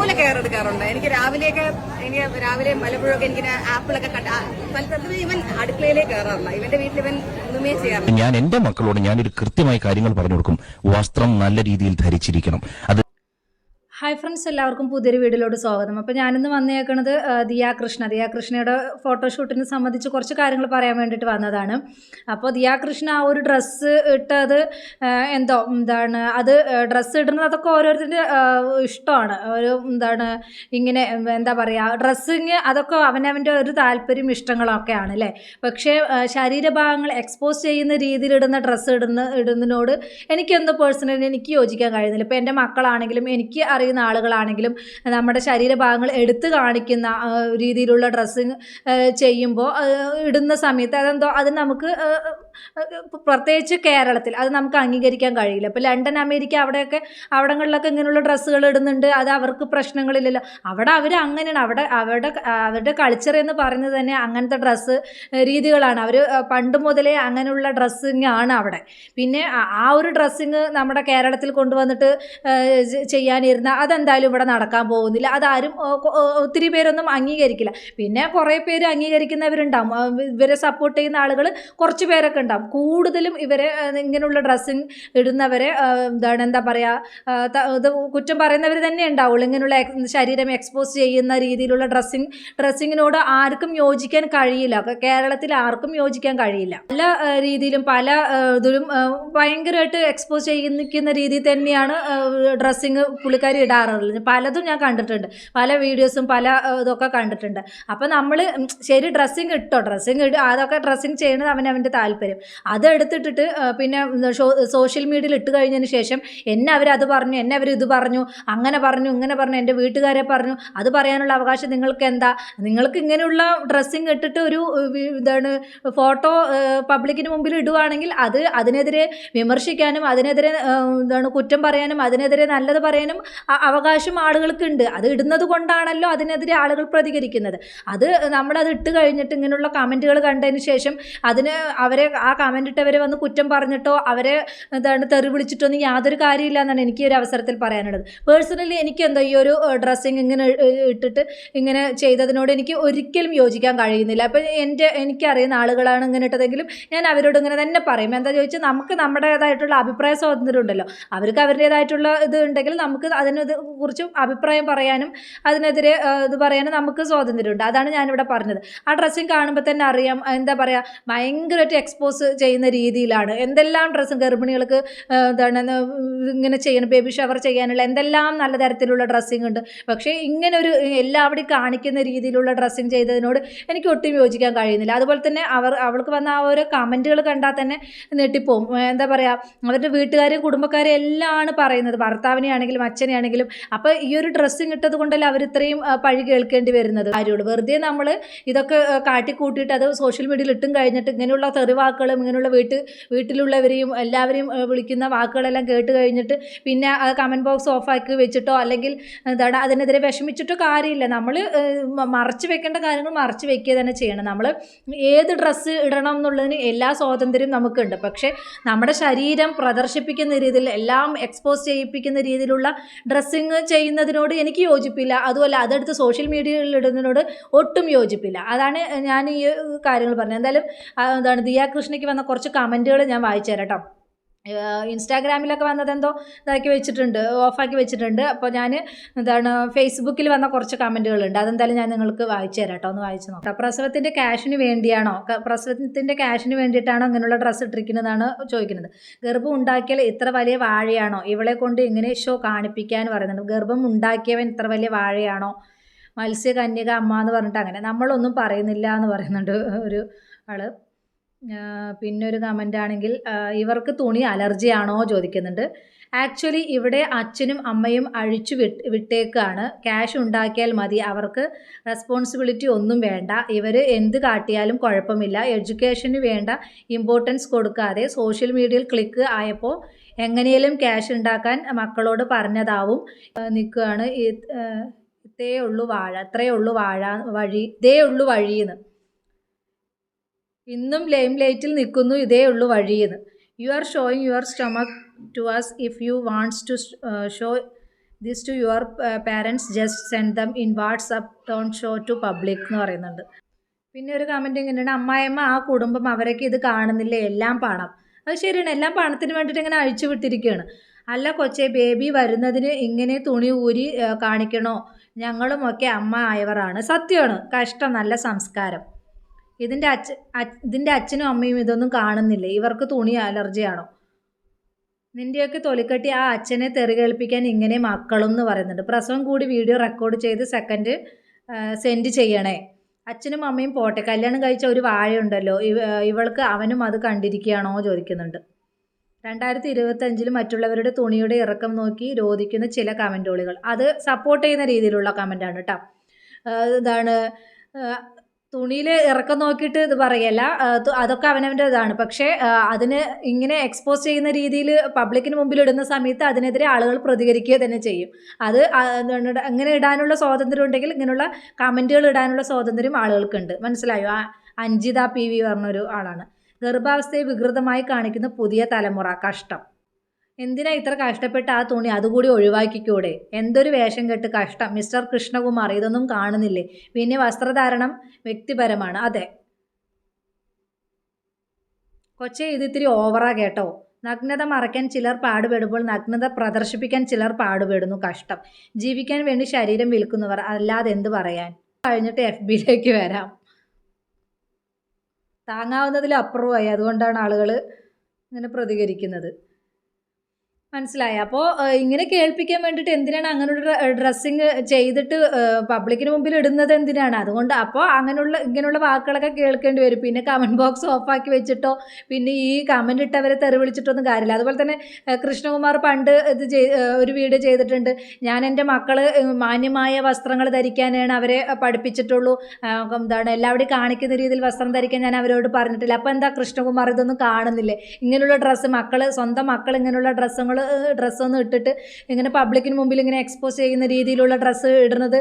നല്ലപോലെ കെയർ എടുക്കാറുണ്ട്. എനിക്ക് രാവിലെ പലപ്പോഴൊക്കെ എനിക്ക് ആപ്പിളൊക്കെ ഇവൻ അടുക്കളയിലേ കയറാറില്ല. ഇവന്റെ വീട്ടിൽ ഇവൻ ഒന്നുമേ ചെയ്യാറില്ല. ഞാൻ എന്റെ മക്കളോട് ഞാനൊരു കൃത്യമായി കാര്യങ്ങൾ പറഞ്ഞു കൊടുക്കും. വസ്ത്രം നല്ല രീതിയിൽ ധരിച്ചിരിക്കണം. അത് ഹായ് ഫ്രണ്ട്സ്, എല്ലാവർക്കും പുതിയൊരു വീഡിയോയിലോട്ട് സ്വാഗതം. അപ്പോൾ ഞാനിന്ന് വന്നേക്കുന്നത് ദിയാകൃഷ്ണയുടെ ഫോട്ടോഷൂട്ടിനെ സംബന്ധിച്ച് കുറച്ച് കാര്യങ്ങൾ പറയാൻ വേണ്ടിയിട്ട് വന്നതാണ്. അപ്പോൾ ദിയാകൃഷ്ണ ആ ഒരു ഡ്രസ്സ് ഇട്ടത് അത് ഡ്രസ്സ് ഇടുന്നത് അതൊക്കെ ഓരോരുത്തരുടെ ഇഷ്ടമാണ്. ഇങ്ങനെ എന്താ പറയുക, ഡ്രസ്സിങ് അതൊക്കെ അവനവൻ്റെ ഒരു താല്പര്യം ഇഷ്ടങ്ങളൊക്കെയാണ് അല്ലേ. പക്ഷേ ശരീരഭാഗങ്ങൾ എക്സ്പോസ് ചെയ്യുന്ന രീതിയിലിടുന്ന ഡ്രസ്സ് ഇടുന്നതിനോട് എനിക്കെന്തോ പേഴ്സണലി എനിക്ക് യോജിക്കാൻ കഴിയുന്നില്ല. ഇപ്പോൾ എൻ്റെ മക്കളാണെങ്കിലും എനിക്ക് അറിയുന്ന ആളുകളാണെങ്കിലും നമ്മുടെ ശരീരഭാഗങ്ങൾ എടുത്തു കാണിക്കുന്ന രീതിയിലുള്ള ഡ്രസ്സിങ് ചെയ്യുമ്പോൾ ഇടുന്ന സമയത്ത് അത് നമുക്ക് പ്രത്യേകിച്ച് കേരളത്തിൽ അത് നമുക്ക് അംഗീകരിക്കാൻ കഴിയില്ല. ഇപ്പോൾ ലണ്ടൻ, അമേരിക്ക അവിടങ്ങളിലൊക്കെ ഇങ്ങനെയുള്ള ഡ്രസ്സുകൾ ഇടുന്നുണ്ട്. അത് അവർക്ക് പ്രശ്നങ്ങളില്ലല്ലോ. അവർ അങ്ങനെയാണ്. അവരുടെ കൾച്ചർ എന്ന് പറയുന്നത് തന്നെ അങ്ങനത്തെ ഡ്രസ്സ് രീതികളാണ്. അവർ പണ്ട് മുതലേ അങ്ങനെയുള്ള ഡ്രസ്സിങ് ആണ് അവിടെ. പിന്നെ ആ ഒരു ഡ്രസ്സിങ് നമ്മുടെ കേരളത്തിൽ കൊണ്ടുവന്നിട്ട് ചെയ്യാനിരുന്ന അതെന്തായാലും ഇവിടെ നടക്കാൻ പോകുന്നില്ല. അതാരും ഒത്തിരി പേരൊന്നും അംഗീകരിക്കില്ല. പിന്നെ കുറേ പേര് അംഗീകരിക്കുന്നവരുണ്ടാവും. ഇവരെ സപ്പോർട്ട് ചെയ്യുന്ന ആളുകൾ കുറച്ച് പേരൊക്കെ ഉണ്ടാവും. കൂടുതലും ഇവരെ ഇങ്ങനെയുള്ള ഡ്രസ്സിങ് ഇടുന്നവരെ ഇത് കുറ്റം പറയുന്നവർ തന്നെ ഉണ്ടാവുള്ളൂ. ഇങ്ങനെയുള്ള ശരീരം എക്സ്പോസ് ചെയ്യുന്ന രീതിയിലുള്ള ഡ്രസ്സിങ്ങിനോട് ആർക്കും യോജിക്കാൻ കഴിയില്ല. കേരളത്തിൽ ആർക്കും യോജിക്കാൻ കഴിയില്ല. പല രീതിയിലും പല ഇതിലും ഭയങ്കരമായിട്ട് എക്സ്പോസ് ചെയ്യുന്ന രീതിയിൽ തന്നെയാണ് ഡ്രസ്സിങ് പുള്ളിക്കാരി ഇടാറുള്ളത്. പലതും ഞാൻ കണ്ടിട്ടുണ്ട്, പല വീഡിയോസും പല ഇതൊക്കെ കണ്ടിട്ടുണ്ട്. അപ്പോൾ നമ്മൾ ശരി ഡ്രസ്സിങ് അതൊക്കെ ഡ്രസ്സിങ് ചെയ്യണത് അവനവൻ്റെ താല്പര്യം. അതെടുത്തിട്ടിട്ട് പിന്നെ സോഷ്യൽ മീഡിയയിൽ ഇട്ട് കഴിഞ്ഞതിന് ശേഷം എന്നെ അവരത് പറഞ്ഞു, എന്നെ അവർ ഇത് പറഞ്ഞു, അങ്ങനെ പറഞ്ഞു, ഇങ്ങനെ പറഞ്ഞു, എൻ്റെ വീട്ടുകാരെ പറഞ്ഞു, അത് പറയാനുള്ള അവകാശം നിങ്ങൾക്ക് എന്താ? നിങ്ങൾക്ക് ഇങ്ങനെയുള്ള ഡ്രസ്സിങ് ഇട്ടിട്ട് ഒരു ഫോട്ടോ പബ്ലിക്കിന് മുമ്പിൽ ഇടുവാണെങ്കിൽ അതിനെതിരെ വിമർശിക്കാനും അതിനെതിരെ കുറ്റം പറയാനും അതിനെതിരെ നല്ലത് പറയാനും അവകാശം ആളുകൾക്കുണ്ട്. അത് ഇടുന്നത് കൊണ്ടാണല്ലോ അതിനെതിരെ ആളുകൾ പ്രതികരിക്കുന്നത്. നമ്മളത് ഇട്ട് കഴിഞ്ഞിട്ട് ഇങ്ങനെയുള്ള കമൻറ്റുകൾ കണ്ടതിന് ശേഷം ആ കമൻ്റ് ഇട്ടവരെ വന്ന് കുറ്റം പറഞ്ഞിട്ടോ അവരെ തെറി വിളിച്ചിട്ടോ ഒന്നും യാതൊരു കാര്യമില്ല എന്നാണ് എനിക്ക് ഒരു അവസരത്തിൽ പറയാനുള്ളത്. പേഴ്സണലി എനിക്കെന്തോ ഈ ഒരു ഡ്രസ്സിങ് ഇങ്ങനെ ഇട്ടിട്ട് ഇങ്ങനെ ചെയ്തതിനോട് എനിക്ക് ഒരിക്കലും യോജിക്കാൻ കഴിയുന്നില്ല. അപ്പം എനിക്കറിയുന്ന ആളുകളാണ് ഇങ്ങനെ ഇട്ടതെങ്കിലും ഞാൻ അവരോട് ഇങ്ങനെ തന്നെ പറയും. എന്താ ചോദിച്ചാൽ നമുക്ക് നമ്മുടേതായിട്ടുള്ള അഭിപ്രായ സ്വാതന്ത്ര്യം ഉണ്ടല്ലോ. അവർക്ക് അവരുടേതായിട്ടുള്ള ഇത് ഉണ്ടെങ്കിൽ നമുക്ക് കുറിച്ചും അഭിപ്രായം പറയാനും അതിനെതിരെ ഇത് പറയാനും നമുക്ക് സ്വാതന്ത്ര്യമുണ്ട്. അതാണ് ഞാനിവിടെ പറഞ്ഞത്. ആ ഡ്രസ്സിങ് കാണുമ്പോൾ തന്നെ അറിയാം, എന്താ പറയുക, ഭയങ്കരമായിട്ട് എക്സ്പോസ് ചെയ്യുന്ന രീതിയിലാണ്. എന്തെല്ലാം ഡ്രസ്സും ഗർഭിണികൾക്ക് ഇങ്ങനെ ചെയ്യണം, ബേബി ഷവർ ചെയ്യാനുള്ള എന്തെല്ലാം നല്ല തരത്തിലുള്ള ഡ്രസ്സിങ് ഉണ്ട്. പക്ഷേ ഇങ്ങനൊരു എല്ലാവരുടെയും കാണിക്കുന്ന രീതിയിലുള്ള ഡ്രസ്സിങ് ചെയ്തതിനോട് എനിക്ക് ഒട്ടും യോജിക്കാൻ കഴിയുന്നില്ല. അതുപോലെ തന്നെ അവൾക്ക് വന്ന ആ ഒരു കമൻറ്റുകൾ കണ്ടാൽ തന്നെ നെട്ടിപ്പോവും. എന്താ പറയുക, അവരുടെ വീട്ടുകാരും കുടുംബക്കാരും എല്ലാം ആണ് പറയുന്നത്, ഭർത്താവിനെ ആണെങ്കിലും അച്ഛനെ ആണെങ്കിലും. അപ്പോൾ ഈ ഒരു ഡ്രസ്സിങ് ഇട്ടത് കൊണ്ടല്ല അവർ ഇത്രയും പഴി കേൾക്കേണ്ടി വരുന്നത്. കാര്യമുള്ളൂ. വെറുതെ നമ്മൾ ഇതൊക്കെ കാട്ടിക്കൂട്ടിയിട്ട് അത് സോഷ്യൽ മീഡിയയിൽ ഇട്ടും കഴിഞ്ഞിട്ട് ഇങ്ങനെയുള്ള തെറിവാക്കുകളും ഇങ്ങനെയുള്ള വീട്ടിലുള്ളവരെയും എല്ലാവരെയും വിളിക്കുന്ന വാക്കുകളെല്ലാം കേട്ട് കഴിഞ്ഞിട്ട് പിന്നെ കമൻറ്റ് ബോക്സ് ഓഫാക്കി വെച്ചിട്ടോ അല്ലെങ്കിൽ അതിനെതിരെ വിഷമിച്ചിട്ടോ കാര്യമില്ല. നമ്മൾ മറച്ചു വെക്കേണ്ട കാര്യങ്ങൾ മറച്ചു വെക്കുക തന്നെ ചെയ്യണം. നമ്മൾ ഏത് ഡ്രസ്സ് ഇടണം എന്നുള്ളതിന് എല്ലാ സ്വാതന്ത്ര്യവും നമുക്കുണ്ട്. പക്ഷേ നമ്മുടെ ശരീരം പ്രദർശിപ്പിക്കുന്ന രീതിയിൽ എല്ലാം എക്സ്പോസ് ചെയ്യിപ്പിക്കുന്ന രീതിയിലുള്ള ഡ്രസ്സിങ് ചെയ്യുന്നതിനോട് എനിക്ക് യോജിപ്പില്ല. അതുമല്ല അതെടുത്ത് സോഷ്യൽ മീഡിയയിൽ ഇടുന്നതിനോട് ഒട്ടും യോജിപ്പില്ല. അതാണ് ഞാൻ ഈ കാര്യങ്ങൾ പറഞ്ഞത്. എന്തായാലും ദിയാകൃഷ്ണയ്ക്ക് വന്ന കുറച്ച് കമൻറ്റുകൾ ഞാൻ വായിച്ചു തരാം കേട്ടോ. ഇൻസ്റ്റാഗ്രാമിലൊക്കെ വന്നതെന്തോ ഇതാക്കി വെച്ചിട്ടുണ്ട്, ഓഫാക്കി വെച്ചിട്ടുണ്ട്. അപ്പോൾ ഞാൻ ഫേസ്ബുക്കിൽ വന്ന കുറച്ച് കമൻറ്റുകളുണ്ട്. അതെന്തായാലും ഞാൻ നിങ്ങൾക്ക് വായിച്ചു തരാം കേട്ടോ. ഒന്ന് വായിച്ചു നോക്കാം. പ്രസവത്തിൻ്റെ ക്യാഷിന് വേണ്ടിയിട്ടാണോ ഇങ്ങനെയുള്ള ഡ്രസ്സ് ഇട്ടിരിക്കുന്നതാണ് ചോദിക്കുന്നത്. ഗർഭം ഉണ്ടാക്കിയാൽ ഇത്ര വലിയ വാഴയാണോ? ഇവളെ കൊണ്ട് ഇങ്ങനെ ഷോ കാണിപ്പിക്കാൻ പറയുന്നുണ്ട്. ഗർഭം ഉണ്ടാക്കിയവൻ ഇത്ര വലിയ വാഴയാണോ? മത്സ്യകന്യക അമ്മ എന്ന് പറഞ്ഞിട്ട് അങ്ങനെ നമ്മളൊന്നും പറയുന്നില്ല എന്ന് പറയുന്നുണ്ട് ഒരു ആള്. പിന്നെ ഒരു കമൻ്റ് ആണെങ്കിൽ ഇവർക്ക് തുണി അലർജി ആണോ ചോദിക്കുന്നുണ്ട്. ആക്ച്വലി ഇവിടെ അച്ഛനും അമ്മയും അഴിച്ചു വിട്ടേക്കാണ്. ക്യാഷ് ഉണ്ടാക്കിയാൽ മതി, അവർക്ക് റെസ്പോൺസിബിലിറ്റി ഒന്നും വേണ്ട. ഇവർ എന്ത് കാട്ടിയാലും കുഴപ്പമില്ല. എഡ്യൂക്കേഷന് വേണ്ട ഇമ്പോർട്ടൻസ് കൊടുക്കാതെ സോഷ്യൽ മീഡിയയിൽ ക്ലിക്ക് ആയപ്പോൾ എങ്ങനെയും ക്യാഷ് ഉണ്ടാക്കാൻ മക്കളോട് പറഞ്ഞതാവും നിൽക്കുകയാണ്. ഇതേ ഉള്ളു വഴിയെന്ന് ഇന്നും ലൈം ലൈറ്റിൽ നിൽക്കുന്നു. ഇതേ ഉള്ളു വഴിയെന്ന്. You are showing your stomach to us if you wants to show this to your parents just send them in WhatsApp don't show to public എന്ന് പറയുന്നുണ്ട്. പിന്നെ ഒരു കമൻറ്റ് ഇങ്ങനെയാണ്, അമ്മായിയമ്മ ആ കുടുംബം അവരൊക്കെ ഇത് കാണുന്നില്ലേ, എല്ലാം പണം. അത് ശരിയാണ്, എല്ലാം പണത്തിന് വേണ്ടിയിട്ട് ഇങ്ങനെ അഴിച്ചു വിട്ടിരിക്കുകയാണ്. അല്ല കൊച്ചേ, ബേബി വരുന്നതിന് ഇങ്ങനെ തുണി ഊരി കാണിക്കണോ? ഞങ്ങളുമൊക്കെ അമ്മ ആയവരാണ്. സത്യമാണ്, കഷ്ടം, നല്ല സംസ്കാരം. ഇതിൻ്റെ അച്ഛനും അമ്മയും ഇതൊന്നും കാണുന്നില്ലേ? ഇവർക്ക് തുണി അലർജിയാണോ? നിൻ്റെയൊക്കെ തൊലിക്കട്ടി ആ അച്ഛനെ തെറികേൽപ്പിക്കാൻ ഇങ്ങനെ മക്കളും എന്ന് പറയുന്നുണ്ട്. പ്രസവം കൂടി വീഡിയോ റെക്കോർഡ് ചെയ്ത് സെൻഡ് ചെയ്യണേ. അച്ഛനും അമ്മയും പോട്ടെ, കല്യാണം കഴിച്ച ഒരു വാഴയുണ്ടല്ലോ, ഇവൾക്ക് അവനും അത് കണ്ടിരിക്കുകയാണോ ചോദിക്കുന്നുണ്ട്. 2025 മറ്റുള്ളവരുടെ തുണിയുടെ ഇറക്കം നോക്കി രോദിക്കുന്ന ചില കമൻറ്റുകൾ, അത് സപ്പോർട്ട് ചെയ്യുന്ന രീതിയിലുള്ള കമൻറ്റാണ് കേട്ടോ. ഇതാണ് തുണിയിൽ ഇറക്കം നോക്കിയിട്ട് ഇത് പറയല്ല, അതൊക്കെ അവനവൻ്റെ ഇതാണ്. പക്ഷേ അതിന് ഇങ്ങനെ എക്സ്പോസ് ചെയ്യുന്ന രീതിയിൽ പബ്ലിക്കിന് മുമ്പിൽ ഇടുന്ന സമയത്ത് അതിനെതിരെ ആളുകൾ പ്രതികരിക്കുക തന്നെ ചെയ്യും. അത് അങ്ങനെ ഇടാനുള്ള സ്വാതന്ത്ര്യം ഉണ്ടെങ്കിൽ ഇങ്ങനെയുള്ള കമൻറ്റുകൾ ഇടാനുള്ള സ്വാതന്ത്ര്യം ആളുകൾക്കുണ്ട്. മനസ്സിലായോ? അഞ്ജിത PV പറഞ്ഞൊരു ആളാണ്. ഗർഭാവസ്ഥയെ വികൃതമായി കാണിക്കുന്ന പുതിയ തലമുറ, കഷ്ടം. എന്തിനാ ഇത്ര കഷ്ടപ്പെട്ട് ആ തുണി അതുകൂടി ഒഴിവാക്കിക്കൂടെ? എന്തൊരു വേഷം കെട്ട്, കഷ്ടം. മിസ്റ്റർ കൃഷ്ണകുമാർ, ഇതൊന്നും കാണുന്നില്ലേ? പിന്നെ വസ്ത്രധാരണം വ്യക്തിപരമാണ്. അതെ കൊച്ചേ, ഇത് ഇത്തിരി ഓവറാ കേട്ടോ. നഗ്നത മറയ്ക്കാൻ ചിലർ പാടുപെടുമ്പോൾ നഗ്നത പ്രദർശിപ്പിക്കാൻ ചിലർ പാടുപെടുന്നു. കഷ്ടം. ജീവിക്കാൻ വേണ്ടി ശരീരം വിൽക്കുന്നവർ, അല്ലാതെ എന്ത് പറയാൻ. കഴിഞ്ഞിട്ട് FBയിലേക്ക് വരാം. താങ്ങാവുന്നതിൽ അപ്പുറമായി, അതുകൊണ്ടാണ് ആളുകൾ ഇങ്ങനെ പ്രതികരിക്കുന്നത്. മനസ്സിലായി? അപ്പോൾ ഇങ്ങനെ കേൾപ്പിക്കാൻ വേണ്ടിയിട്ട് എന്തിനാണ് അങ്ങനെയുള്ള ഡ്രസ്സിങ് ചെയ്തിട്ട് പബ്ലിക്കിന് മുമ്പിൽ ഇടുന്നത് എന്തിനാണ്? അതുകൊണ്ട് അപ്പോൾ ഇങ്ങനെയുള്ള വാക്കുകളൊക്കെ കേൾക്കേണ്ടി വരും. പിന്നെ കമൻറ്റ് ബോക്സ് ഓഫാക്കി വെച്ചിട്ടോ പിന്നെ ഈ കമൻറ്റ് ഇട്ടവരെ തെറി വിളിച്ചിട്ടൊന്നും കാര്യമില്ല. അതുപോലെ തന്നെ കൃഷ്ണകുമാർ പണ്ട് ഒരു വീഡിയോ ചെയ്തിട്ടുണ്ട്, ഞാൻ എൻ്റെ മക്കൾ മാന്യമായ വസ്ത്രങ്ങൾ ധരിക്കാനാണ് അവരെ പഠിപ്പിച്ചിട്ടുള്ളൂ, എല്ലാവരുടെയും കാണിക്കുന്ന രീതിയിൽ വസ്ത്രം ധരിക്കാൻ ഞാൻ അവരോട് പറഞ്ഞിട്ടില്ല. അപ്പോൾ എന്താ കൃഷ്ണകുമാർ ഇതൊന്നും കാണുന്നില്ലേ? ഇങ്ങനെയുള്ള ഡ്രസ്സ് സ്വന്തം മക്കൾ ഇങ്ങനെയുള്ള ഡ്രസ്സൊന്നും ഇട്ടിട്ട് ഇങ്ങനെ പബ്ലിക്കിന് മുമ്പിൽ ഇങ്ങനെ എക്സ്പോസ് ചെയ്യുന്ന രീതിയിലുള്ള ഡ്രസ്സ് ഇടുന്നത്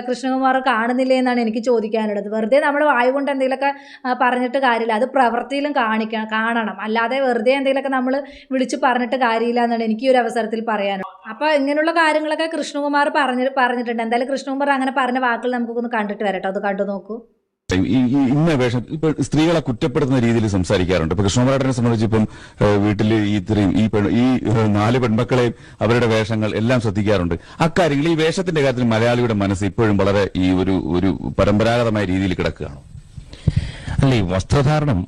കൃഷ്ണകുമാർ കാണുന്നില്ലേ എന്നാണ് എനിക്ക് ചോദിക്കാനുള്ളത്. വെറുതെ നമ്മൾ വായ കൊണ്ട് എന്തെങ്കിലുമൊക്കെ പറഞ്ഞിട്ട് കാര്യമില്ല, അത് പ്രവൃത്തിയിലും കാണണം. അല്ലാതെ വെറുതെ എന്തെങ്കിലുമൊക്കെ നമ്മൾ വിളിച്ച് പറഞ്ഞിട്ട് കാര്യമില്ല എന്നാണ് എനിക്ക് ഈ ഒരു അവസരത്തിൽ പറയാനുള്ളത്. അപ്പോൾ ഇങ്ങനെയുള്ള കാര്യങ്ങളൊക്കെ കൃഷ്ണകുമാർ പറഞ്ഞിട്ടുണ്ട്. എന്തായാലും കൃഷ്ണകുമാർ അങ്ങനെ പറഞ്ഞ വാക്കുകൾ നമുക്കൊന്ന് കണ്ടിട്ട് വരട്ടോ, അത് കണ്ടു നോക്കൂ. ഇന്ന വേഷം ഇപ്പൊ സ്ത്രീകളെ കുറ്റപ്പെടുത്തുന്ന രീതിയിൽ സംസാരിക്കാറുണ്ട്. ഇപ്പൊ കൃഷ്ണകുമാരേട്ടനെ സംബന്ധിച്ച് ഇപ്പം വീട്ടിൽ ഈ 4 പെൺമക്കളെയും അവരുടെ വേഷങ്ങൾ എല്ലാം ശ്രദ്ധിക്കാറുണ്ട്. അക്കാര്യങ്ങൾ ഈ വേഷത്തിന്റെ കാര്യത്തിൽ മലയാളിയുടെ മനസ്സ് ഇപ്പോഴും വളരെ ഈ ഒരു പരമ്പരാഗതമായ രീതിയിൽ കിടക്കുകയാണ്. അല്ല, ഈ വസ്ത്രധാരണം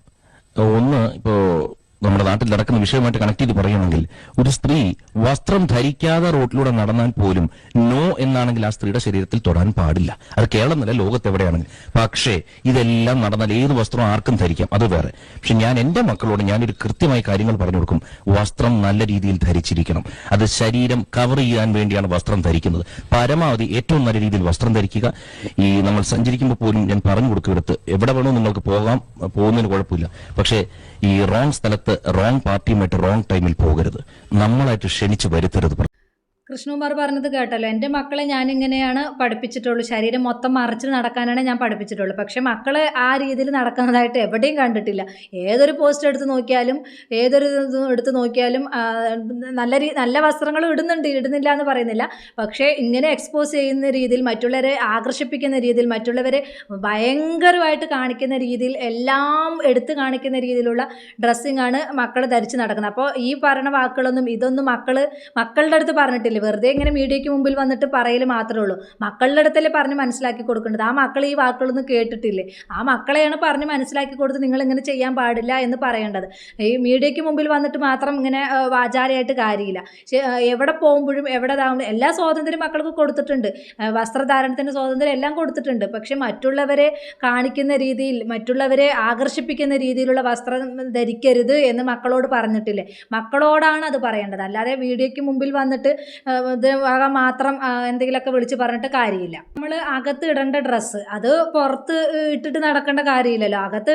ഒന്ന് ഇപ്പോ നമ്മുടെ നാട്ടിൽ നടക്കുന്ന വിഷയമായിട്ട് കണക്ട് ചെയ്ത് പറയുകയാണെങ്കിൽ, ഒരു സ്ത്രീ വസ്ത്രം ധരിക്കാതെ റോട്ടിലൂടെ നടന്നാൽ പോലും നോ എന്നാണെങ്കിൽ ആ സ്ത്രീയുടെ ശരീരത്തിൽ തൊടാൻ പാടില്ല. അത് കേരളമെന്നല്ല, ലോകത്തെവിടെയാണെങ്കിൽ. പക്ഷേ ഇതെല്ലാം നടന്നാൽ ഏത് വസ്ത്രം ആർക്കും ധരിക്കാം, അത് വേറെ. പക്ഷെ ഞാൻ എന്റെ മക്കളോട് ഞാനൊരു കൃത്യമായി കാര്യങ്ങൾ പറഞ്ഞു കൊടുക്കും. വസ്ത്രം നല്ല രീതിയിൽ ധരിച്ചിരിക്കണം. അത് ശരീരം കവർ ചെയ്യാൻ വേണ്ടിയാണ് വസ്ത്രം ധരിക്കുന്നത്. പരമാവധി ഏറ്റവും നല്ല രീതിയിൽ വസ്ത്രം ധരിക്കുക. ഈ നമ്മൾ സഞ്ചരിക്കുമ്പോൾ പോലും ഞാൻ പറഞ്ഞു കൊടുക്കും, എടുത്ത് എവിടെ വേണോ നിങ്ങൾക്ക് പോകുന്നതിന് കുഴപ്പമില്ല. പക്ഷേ ഈ റോങ് സ്ഥലത്ത് റോങ് പാർട്ടിയുമായിട്ട് റോങ് ടൈമിൽ പോകരുത്. നമ്മളായിട്ട് ക്ഷണിച്ച് വരുത്തരുത്. കൃഷ്ണകുമാർ പറഞ്ഞത് കേട്ടല്ലോ, എൻ്റെ മക്കളെ ഞാനിങ്ങനെയാണ് പഠിപ്പിച്ചിട്ടുള്ളൂ, ശരീരം മൊത്തം മറിച്ച് നടക്കാനാണ് ഞാൻ പഠിപ്പിച്ചിട്ടുള്ളൂ. പക്ഷേ മക്കളെ ആ രീതിയിൽ നടക്കുന്നതായിട്ട് എവിടെയും കണ്ടിട്ടില്ല. ഏതൊരു പോസ്റ്റ് എടുത്ത് നോക്കിയാലും എടുത്ത് നോക്കിയാലും നല്ല വസ്ത്രങ്ങൾ ഇടുന്നില്ല എന്ന് പറയുന്നില്ല. പക്ഷേ ഇങ്ങനെ എക്സ്പോസ് ചെയ്യുന്ന രീതിയിൽ, മറ്റുള്ളവരെ ആകർഷിപ്പിക്കുന്ന രീതിയിൽ, മറ്റുള്ളവരെ ഭയങ്കരമായിട്ട് കാണിക്കുന്ന രീതിയിൽ, എല്ലാം എടുത്ത് കാണിക്കുന്ന രീതിയിലുള്ള ഡ്രസ്സിങ് ആണ് മക്കൾ ധരിച്ച് നടക്കുന്നത്. അപ്പോൾ ഈ പറഞ്ഞ വാക്കുകളൊന്നും ഇതൊന്നും മക്കളുടെ അടുത്ത് പറഞ്ഞിട്ടില്ല. വെറുതെ ഇങ്ങനെ മീഡിയയ്ക്ക് മുമ്പിൽ വന്നിട്ട് പറയൽ മാത്രമേ ഉള്ളൂ. മക്കളുടെ അടുത്തല്ലേ പറഞ്ഞ് മനസ്സിലാക്കി കൊടുക്കേണ്ടത്. ആ മക്കൾ ഈ വാക്കുകളൊന്നും കേട്ടിട്ടില്ലേ? ആ മക്കളെയാണ് പറഞ്ഞ് മനസ്സിലാക്കി കൊടുത്ത് നിങ്ങൾ ഇങ്ങനെ ചെയ്യാൻ പാടില്ല എന്ന് പറയേണ്ടത്. ഈ മീഡിയയ്ക്ക് മുമ്പിൽ വന്നിട്ട് മാത്രം ഇങ്ങനെ വാചാരയായിട്ട് കാര്യമില്ല. എവിടെ പോകുമ്പോഴും എല്ലാ സ്വാതന്ത്ര്യം മക്കൾക്ക് കൊടുത്തിട്ടുണ്ട്, വസ്ത്രധാരണത്തിൻ്റെ സ്വാതന്ത്ര്യം എല്ലാം കൊടുത്തിട്ടുണ്ട്. പക്ഷെ മറ്റുള്ളവരെ കാണിക്കുന്ന രീതിയിൽ, മറ്റുള്ളവരെ ആകർഷിപ്പിക്കുന്ന രീതിയിലുള്ള വസ്ത്രം ധരിക്കരുത് എന്ന് മക്കളോട് പറഞ്ഞിട്ടില്ലേ? മക്കളോടാണ് അത് പറയേണ്ടത്. അല്ലാതെ മീഡിയയ്ക്ക് മുമ്പിൽ വന്നിട്ട് മാത്രം എന്തെങ്കിലുമൊക്കെ വിളിച്ച് പറഞ്ഞിട്ട് കാര്യമില്ല. നമ്മൾ അകത്ത് ഇടേണ്ട ഡ്രസ്സ് അത് പുറത്ത് ഇട്ടിട്ട് നടക്കേണ്ട കാര്യമില്ലല്ലോ. അകത്ത്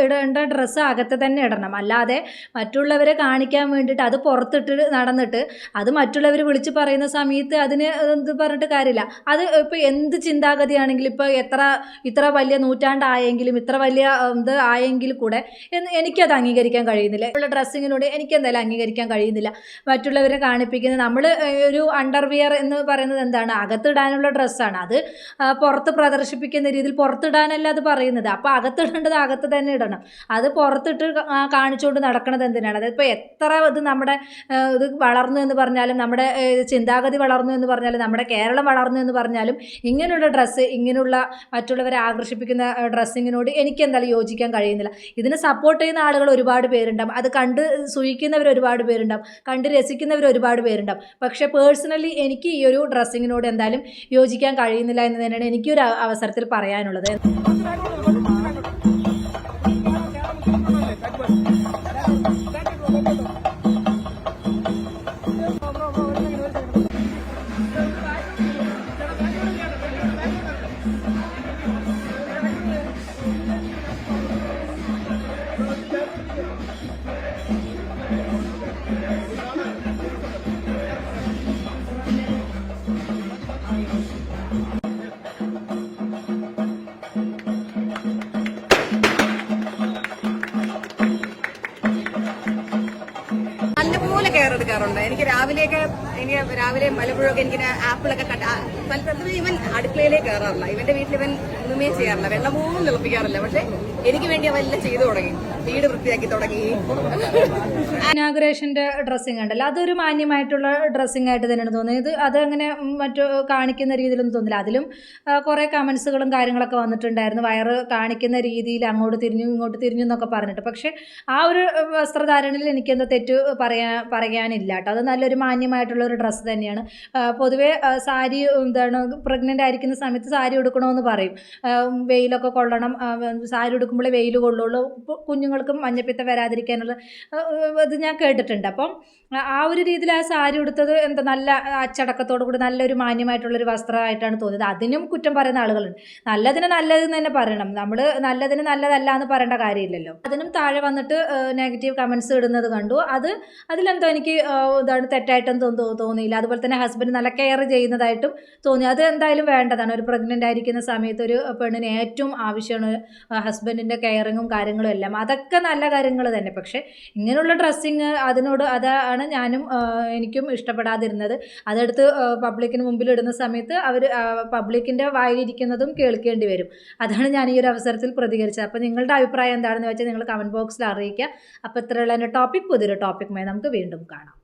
ഇടേണ്ട ഡ്രസ്സ് അകത്ത് തന്നെ ഇടണം. അല്ലാതെ മറ്റുള്ളവരെ കാണിക്കാൻ വേണ്ടിയിട്ട് അത് പുറത്തിട്ട് നടന്നിട്ട് അത് മറ്റുള്ളവർ വിളിച്ച് പറയുന്ന സമയത്ത് അതിന് എന്ത് പറഞ്ഞിട്ട് കാര്യമില്ല. അത് ഇപ്പോൾ എന്ത് ചിന്താഗതിയാണെങ്കിലും, ഇപ്പോൾ ഇത്ര വലിയ നൂറ്റാണ്ടായെങ്കിലും, ഇത്ര വലിയ ഇത് ആയെങ്കിൽ കൂടെ എനിക്കത് അംഗീകരിക്കാൻ കഴിയുന്നില്ല. ഉള്ള ഡ്രസ്സിങ്ങിനോട് എനിക്കെന്തായാലും അംഗീകരിക്കാൻ കഴിയുന്നില്ല. മറ്റുള്ളവരെ കാണിപ്പിക്കുന്നത്, നമ്മൾ ഒരു അണ്ടർവിയർ എന്ന് പറയുന്നത് എന്താണ്, അകത്തിടാനുള്ള ഡ്രസ്സാണ്. അത് പുറത്ത് പ്രദർശിപ്പിക്കുന്ന രീതിയിൽ പുറത്തിടാനല്ല അത് പറയുന്നത്. അപ്പോൾ അകത്തിടേണ്ടത് അകത്ത് തന്നെ ഇടണം. അത് പുറത്തിട്ട് കാണിച്ചുകൊണ്ട് നടക്കുന്നത് എന്തിനാണ്? അതിപ്പോൾ എത്ര ഇത് നമ്മുടെ ഇത് വളർന്നു എന്ന് പറഞ്ഞാലും, നമ്മുടെ ചിന്താഗതി വളർന്നു എന്ന് പറഞ്ഞാലും, നമ്മുടെ കേരളം വളർന്നു എന്ന് പറഞ്ഞാലും, ഇങ്ങനെയുള്ള ഡ്രസ്സ്, ഇങ്ങനെയുള്ള മറ്റുള്ളവരെ ആകർഷിപ്പിക്കുന്ന ഡ്രസ്സിങ്ങിനോട് എനിക്ക് എന്തായാലും യോജിക്കാൻ കഴിയുന്നില്ല. ഇതിനെ സപ്പോർട്ട് ചെയ്യുന്ന ആളുകൾ ഒരുപാട് പേരുണ്ടാവും, അത് കണ്ട് സൂഹിക്കുന്നവർ ഒരുപാട് പേരുണ്ടാവും, കണ്ട് രസിക്കുന്നവർ ഒരുപാട് പേരുണ്ടാവും. പക്ഷേ പേഴ്സണലി എനിക്ക് ഈ ഒരു ഡ്രസ്സിങ്ങിനോട് എന്തായാലും യോജിക്കാൻ കഴിയുന്നില്ല എന്ന് തന്നെയാണ് എനിക്കൊരു അവസരത്തിൽ പറയാനുള്ളത്. നല്ലപോലെ കെയർ എടുക്കാറുണ്ട്. എനിക്ക് രാവിലെ പലപ്പോഴൊക്കെ എനിക്ക് ആപ്പിളൊക്കെ സ്ഥലത്ത് ഇവൻ അടുക്കളയിലേക്ക് കയറാറില്ല. ഇവന്റെ വീട്ടിൽ ഇവൻ ഒന്നുമേ ചെയ്യാറില്ല, വെള്ളം പോലും തിളപ്പിക്കാറില്ല. പക്ഷെ എനിക്ക് വേണ്ടി അവെല്ലാം ചെയ്തു തുടങ്ങി, വീട് വൃത്തിയാക്കി തുടങ്ങി. ഇനാഗുറേഷൻ്റെ ഡ്രസ്സിങ് ഉണ്ടല്ലോ, അതൊരു മാന്യമായിട്ടുള്ള ഡ്രസ്സിങ് ആയിട്ട് തന്നെയാണ് തോന്നിയത്. അതങ്ങനെ മറ്റു കാണിക്കുന്ന രീതിയിലൊന്നും തോന്നില്ല. അതിലും കുറേ കമൻസുകളും കാര്യങ്ങളൊക്കെ വന്നിട്ടുണ്ടായിരുന്നു, വയറ് കാണിക്കുന്ന രീതിയിൽ അങ്ങോട്ട് തിരിഞ്ഞു ഇങ്ങോട്ട് തിരിഞ്ഞു എന്നൊക്കെ പറഞ്ഞിട്ട്. പക്ഷേ ആ ഒരു വസ്ത്രധാരണയിൽ എനിക്കെന്തോ തെറ്റ് പറയാനില്ല കേട്ടോ. അത് നല്ലൊരു മാന്യമായിട്ടുള്ള ഒരു ഡ്രസ്സ് തന്നെയാണ്. പൊതുവേ സാരി പ്രഗ്നൻ്റ് ആയിരിക്കുന്ന സമയത്ത് സാരി ഉടുക്കണമെന്ന് പറയും. വെയിലൊക്കെ കൊള്ളണം, സാരി ഉടുക്കുമ്പോഴേ വെയിൽ കൊള്ളുള്ളൂ, കുഞ്ഞുങ്ങൾക്കും മഞ്ഞപ്പിത്തം വരാതിരിക്കാനുള്ള ഇത് ഞാൻ കേട്ടിട്ടുണ്ട്. അപ്പം ആ ഒരു രീതിയിൽ ആ സാരി ഉടുത്തത് നല്ല അച്ചടക്കത്തോടു കൂടി നല്ലൊരു മാന്യമായിട്ടുള്ളൊരു വസ്ത്രമായിട്ടാണ് തോന്നിയത്. അതിനും കുറ്റം പറയുന്ന ആളുകളുണ്ട്. നല്ലതിന് നല്ലതെന്ന് തന്നെ പറയണം, നമ്മൾ നല്ലതിന് നല്ലതല്ല എന്ന് പറയേണ്ട കാര്യമില്ലല്ലോ. അതിനും താഴെ വന്നിട്ട് നെഗറ്റീവ് കമൻസ് ഇടുന്നത് കണ്ടു. അതിലെന്തോ എനിക്ക് തെറ്റായിട്ടൊന്നും തോന്നിയില്ല. അതുപോലെ തന്നെ ഹസ്ബൻഡ് നല്ല കെയർ ചെയ്യുന്നതായിട്ടും തോന്നി. അത് എന്തായാലും വേണ്ടതാണ്. ഒരു പ്രഗ്നൻ്റ് ആയിരിക്കുന്ന സമയത്ത് ഒരു പെണ്ണിന് ഏറ്റവും ആവശ്യമാണ് ഹസ്ബൻഡിൻ്റെ കെയറിങ്ങും കാര്യങ്ങളും എല്ലാം. അതൊക്കെ നല്ല കാര്യങ്ങൾ തന്നെ. പക്ഷേ ഇങ്ങനെയുള്ള ഡ്രസ്സിങ് അതാണ് എനിക്കും ഇഷ്ടപ്പെടാതിരുന്നത്. അതെടുത്ത് പബ്ലിക്കിന് മുമ്പിൽ ഇടുന്ന സമയത്ത് അവർ പബ്ലിക്കിൻ്റെ വായിലിരിക്കുന്നതും കേൾക്കേണ്ടി വരും. അതാണ് ഞാൻ ഈ ഒരു അവസരത്തിൽ പ്രതികരിച്ചത്. അപ്പോൾ നിങ്ങളുടെ അഭിപ്രായം എന്താണെന്ന് വെച്ചാൽ നിങ്ങൾ കമൻറ്റ് ബോക്സിൽ അറിയിക്കുക. അപ്പോൾ ഇത്രയുള്ള എൻ്റെ ടോപ്പിക് പുതിയൊരു ടോപ്പിക്കുമായി നമുക്ക് വീണ്ടും കാണാം.